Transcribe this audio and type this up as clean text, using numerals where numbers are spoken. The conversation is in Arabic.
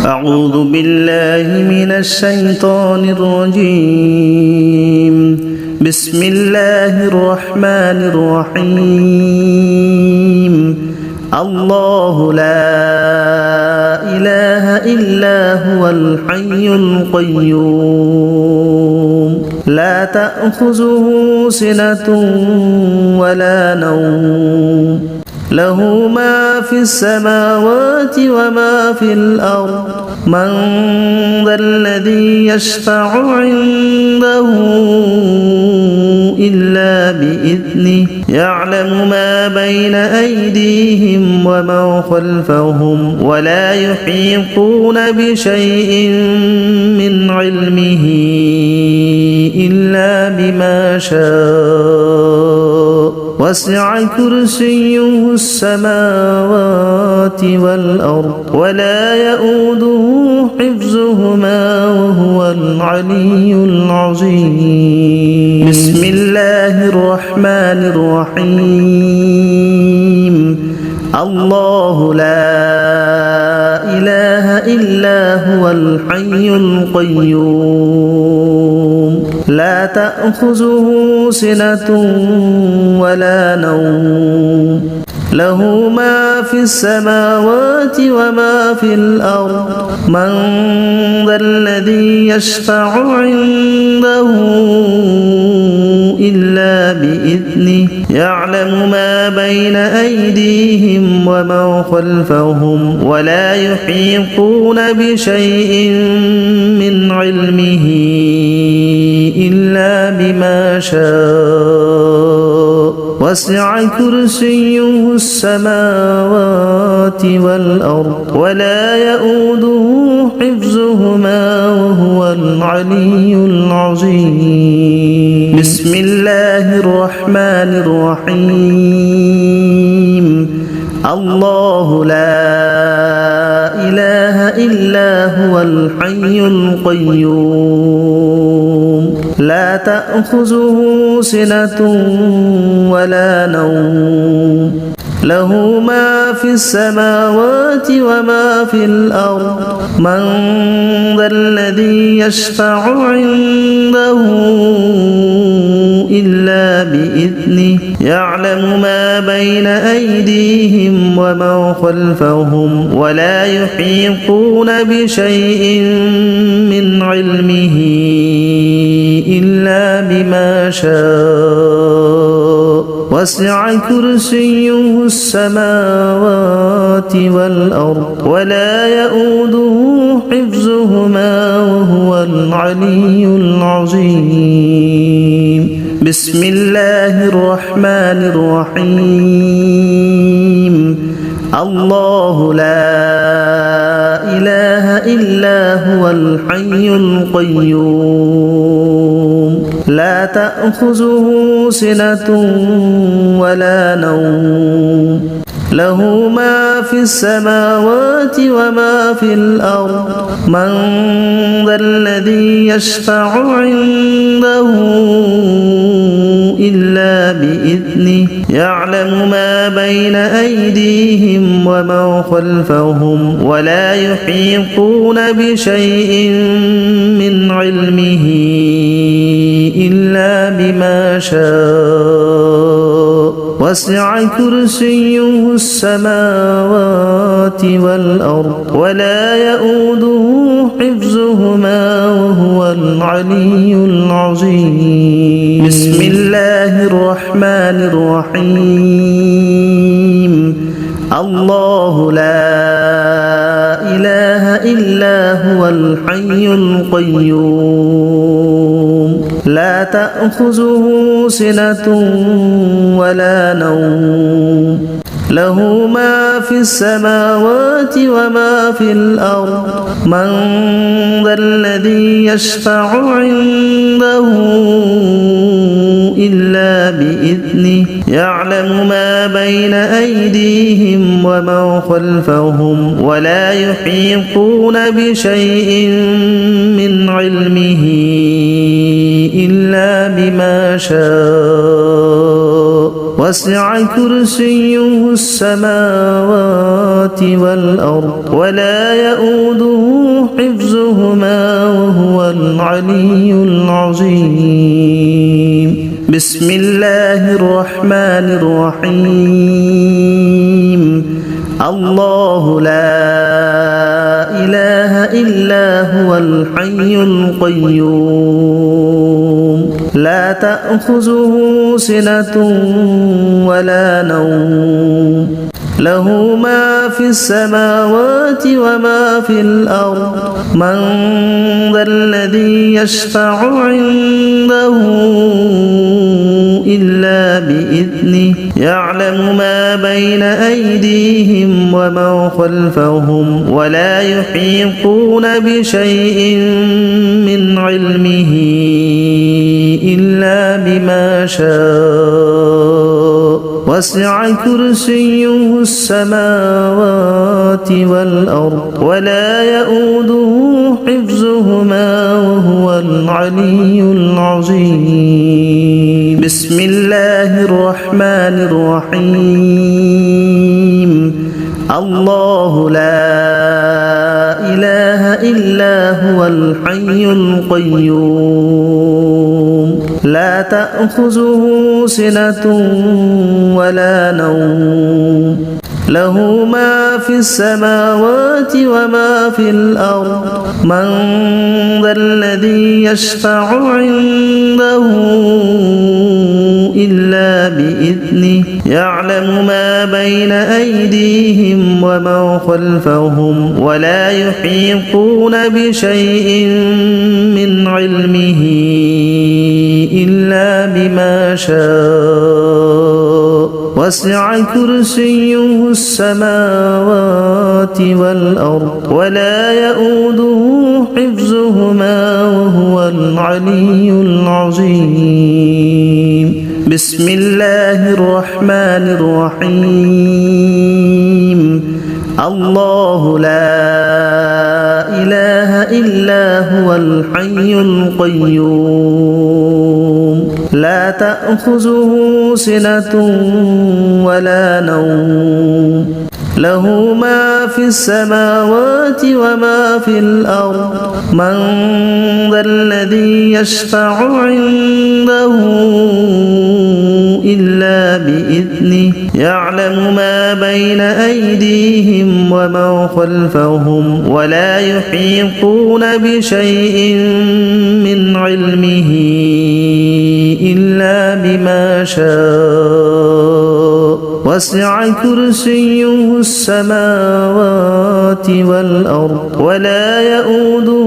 أعوذ بالله من الشيطان الرجيم بسم الله الرحمن الرحيم الله لا إله إلا هو الحي القيوم لا تأخذه سنة ولا نوم له ما في السماوات وما في الأرض من ذا الذي يشفع عنده إلا بإذنه يعلم ما بين أيديهم وما خلفهم ولا يحيطون بشيء من علمه إلا بما شاء وسع كرسيه السماوات والأرض ولا يؤوده حفظهما وهو العلي العظيم بسم الله الرحمن الرحيم الله لا إله إلا هو الحي القيوم لا تأخذه سنة ولا نوم له ما في السماوات وما في الأرض من ذا الذي يشفع عنده إلا بإذنه يعلم ما بين أيديهم وما خلفهم ولا يحيطون بشيء من علمه إلا بما شاء وسع كرسيه السماوات والأرض ولا يؤوده حفظهما وهو العلي العظيم بسم الله الرحمن الرحيم الله لا إله إلا هو الحي القيوم لا تأخذه سنة ولا نوم له ما في السماوات وما في الأرض من ذا الذي يشفع عنده إلا بإذنه يعلم ما بين أيديهم وما خلفهم ولا يحيطون بشيء من علمه إلا بما شاء وسع كرسيه السماوات والأرض ولا يؤوده حفظهما وهو العلي العظيم بسم الله الرحمن الرحيم الله لا إله إلا هو الحي القيوم لا تأخذه سنة ولا نوم له ما في السماوات وما في الأرض من ذا الذي يشفع عنده إلا بإذنه يعلم ما بين أيديهم وما خلفهم ولا يحيطون بشيء من علمه إلا بما شاء وسع كرسيه السماوات والأرض ولا يؤوده حفظهما وهو العلي العظيم بسم الله الرحمن الرحيم الله لا إله إلا هو الحي القيوم لا تأخذه سنة ولا نوم له ما في السماوات وما في الأرض من ذا الذي يشفع عنده إلا بإذنه يعلم ما بين أيديهم وما خلفهم ولا يحيطون بشيء من علمه إلا بما شاء وسع كرسيه السماوات والأرض ولا يؤوده العلي العظيم بسم الله الرحمن الرحيم الله لا إله إلا هو الحي القيوم لا تأخذه سنة ولا نوم له ما في السماوات وما في الأرض من ذا الذي يشفع عنده إلا بإذنه يعلم ما بين أيديهم وما خلفهم ولا يحيطون بشيء من علمه إلا بما شاء وسع كرسيه السماوات والأرض ولا يؤوده حفظهما وهو العلي العظيم بسم الله الرحمن الرحيم الله لا إله إلا هو الحي القيوم لا تأخذه سنة ولا نوم له ما في السماوات وما في الأرض من ذا الذي يشفع عنده إلا بإذنه يعلم ما بين أيديهم وما خلفهم ولا يحيطون بشيء من علمه إلا بما شاء وسع كرسيه السماوات والأرض ولا يؤوده حفظهما وهو العلي العظيم بسم الله الرحمن الرحيم الله لا إله إلا هو الحي القيوم لا تأخذه سنة ولا نوم له ما في السماوات وما في الأرض من ذا الذي يشفع عنده إلا بإذنه يعلم ما بين أيديهم وما خلفهم ولا يحيطون بشيء من علمه إلا بما شاء وسع كرسيه السماوات والأرض ولا يؤوده حفظهما وهو العلي العظيم بسم الله الرحمن الرحيم الله لا إله إلا هو الحي القيوم لا تأخذه سنة ولا نوم له ما في السماوات وما في الأرض من ذا الذي يشفع عنده إلا بإذنه يعلم ما بين أيديهم وما خلفهم ولا يحيطون بشيء من علمه إلا بما شاء وسع كرسيه السماوات والأرض ولا يؤوده